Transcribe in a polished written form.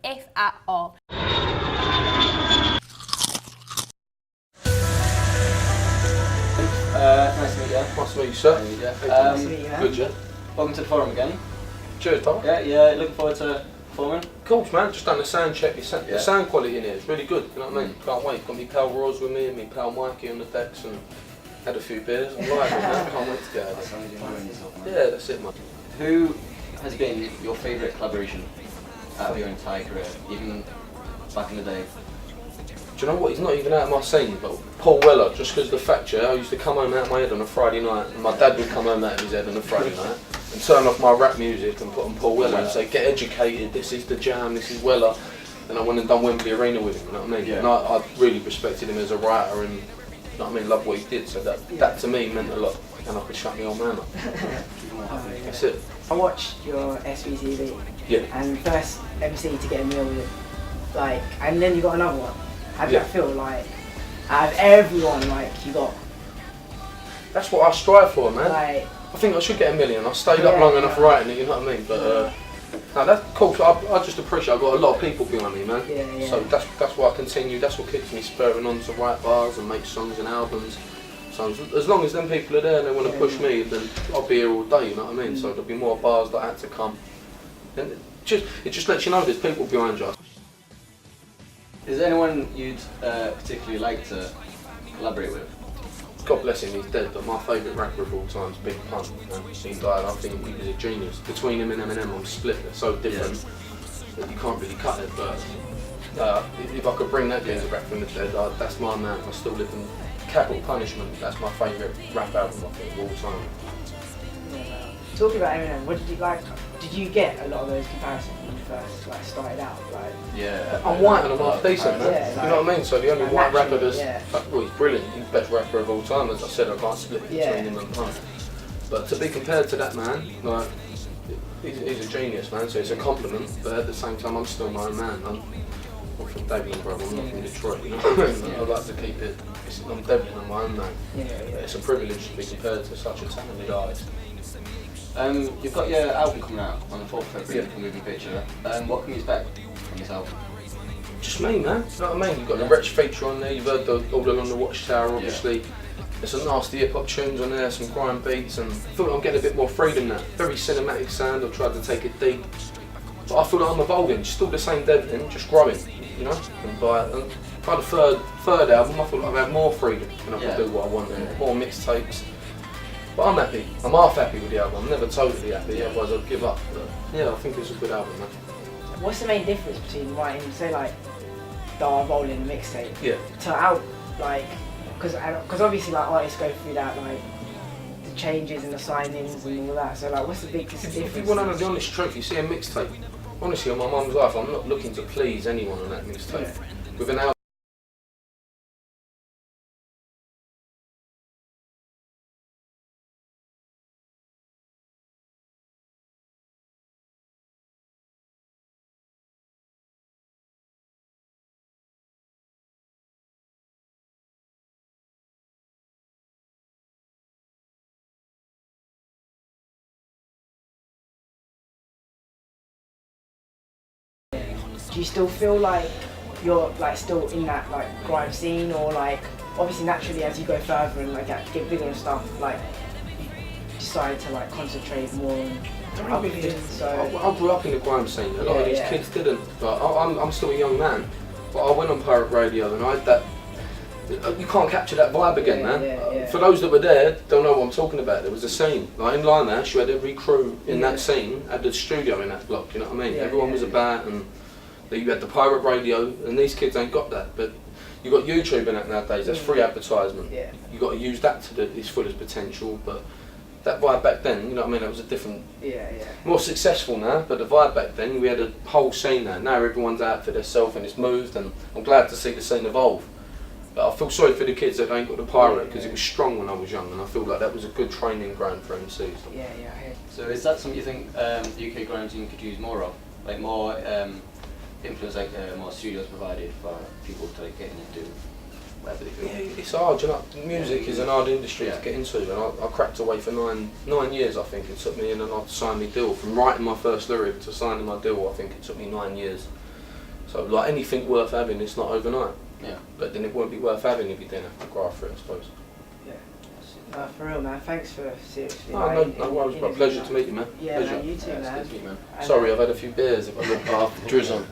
if at all. Nice to meet you. Nice to meet you, sir. Nice to meet you, man. Good, yeah. Welcome to the forum again. Cheers, Tom. Yeah, looking forward to performing. Cool, man. Just done the sound check. The sound quality in here is really good. You know what I mean? Can't wait. Got me pal Roz with me and me pal Mikey on the decks and had a few beers. I'm live, man. Can't wait to get out of there. Yeah, that's it, man. Who has been your favourite collaboration out of your entire career, even back in the day? Do you know what? He's not even out of my scene, but Paul Weller, just because the fact, I used to come home out of my head on a Friday night, and my dad would come home out of his head on a Friday night, and turn off my rap music and put on Paul Weller and say, get educated, this is the jam, this is Weller. And I went and done Wembley Arena with him, you know what I mean? Yeah. And I really respected him as a writer and, you know what I mean, loved what he did, so that to me meant a lot, and I could shut my old man up. That's it. I watched your SBTV, and first MC to get a meal with, like, and then you got another one. How did that feel, like, out of everyone, like, you got? That's what I strive for, man. Like, I think I should get a million. I stayed up long enough writing it, you know what I mean? But no, that's cool. So I just appreciate I've got a lot of people behind me, man. So that's why I continue. That's what keeps me spurring on to write bars and make songs and albums. So as long as them people are there and they want to push me, then I'll be here all day, you know what I mean? So there'll be more bars that had to come. And it just lets you know there's people behind you. Is there anyone you'd particularly like to collaborate with? God bless him, he's dead, but my favourite rapper of all time is Big Pun. He died, I think he was a genius. Between him and Eminem, I'm split, they're so different that you can't really cut it, but if I could bring that guy's rap from the dead, that's my man. I still live in Capital Punishment, that's my favourite rap album, I think, of all time. talking about Eminem, what did you like? Did you get a lot of those comparisons when you first started out? Like, I'm white and I'm half decent, man. Yeah, you know what I mean? So the only white rapper that's well, he's brilliant. He's the best rapper of all time. As I said, I can't split between him and Pun. But to be compared to that man, like, he's a genius, man. So it's a compliment. But at the same time, I'm still my own man. I'm from Devlin, bro. I'm not from Detroit. You know what I mean? I like to keep it. I'm Devlin, I'm my own man. It's a privilege to be compared to such a talented artist. You've got your album coming out on the 4th of February, the movie picture. What can you expect from this album? Just me, man. You know what I mean? You've got the Wretch feature on there, you've heard the All Along the Watchtower, obviously. There's some nasty hip-hop tunes on there, some grime beats, and I feel like I'm getting a bit more freedom now. Very cinematic sound, I've tried to take it deep. But I feel like I'm evolving, still the same Devlin, just growing, you know? And by the third album, I feel like I've had more freedom and I can do what I want, and more mixtapes. But I'm happy. I'm half happy with the album. I'm never totally happy, otherwise I'd give up. But yeah, I think it's a good album, man. What's the main difference between writing, say, like, the rolling mixtape to out, like, because obviously, like, artists go through that, like, the changes and the signings and all that. So, like, what's the biggest difference? If you want to know the honest truth, you see a mixtape. Honestly, on my mum's life, I'm not looking to please anyone on that mixtape. With an album. Do you still feel like you're like still in that like grime scene, or like obviously naturally as you go further and like get bigger and stuff, like you decide to like concentrate more on other things? So I grew up in the grime scene. A lot of these kids didn't, but I'm still a young man. But I went on pirate radio and I had that. You can't capture that vibe again, man. For those that were there, don't know what I'm talking about. There was a scene. Like in Limehouse, you had every crew in that scene, had the studio in that block, you know what I mean? Everyone was about, and you had the pirate radio, and these kids ain't got that. But you got YouTube in that nowadays, that's free advertisement. You got to use that to its fullest potential, but that vibe back then, you know what I mean, that was a different, more successful now, but the vibe back then, we had a whole scene now. Now everyone's out for themselves and it's moved, and I'm glad to see the scene evolve. But I feel sorry for the kids that ain't got the pirate, because it was strong when I was young, and I feel like that was a good training ground for MCs. So is that something you think the UK grime scene could use more of? Like more influence, like more studios provided for people to like, get into whatever they feel? Yeah, it's hard, you know, music is an hard industry to get into, and I cracked away for nine years, I think it took me, and then I signed my deal. From writing my first lyric to signing my deal, I think it took me 9 years. So like anything worth having, it's not overnight. Yeah. But then it won't be worth having if you didn't have to grow for it, I suppose. Yeah. For real, man. Thanks for seriously. No worries, bro. Pleasure to meet you, man. Yeah, Pleasure. man, you too, Yeah, it's man. good to meet you, man. Sorry, I've had a few beers if I look half drizzle.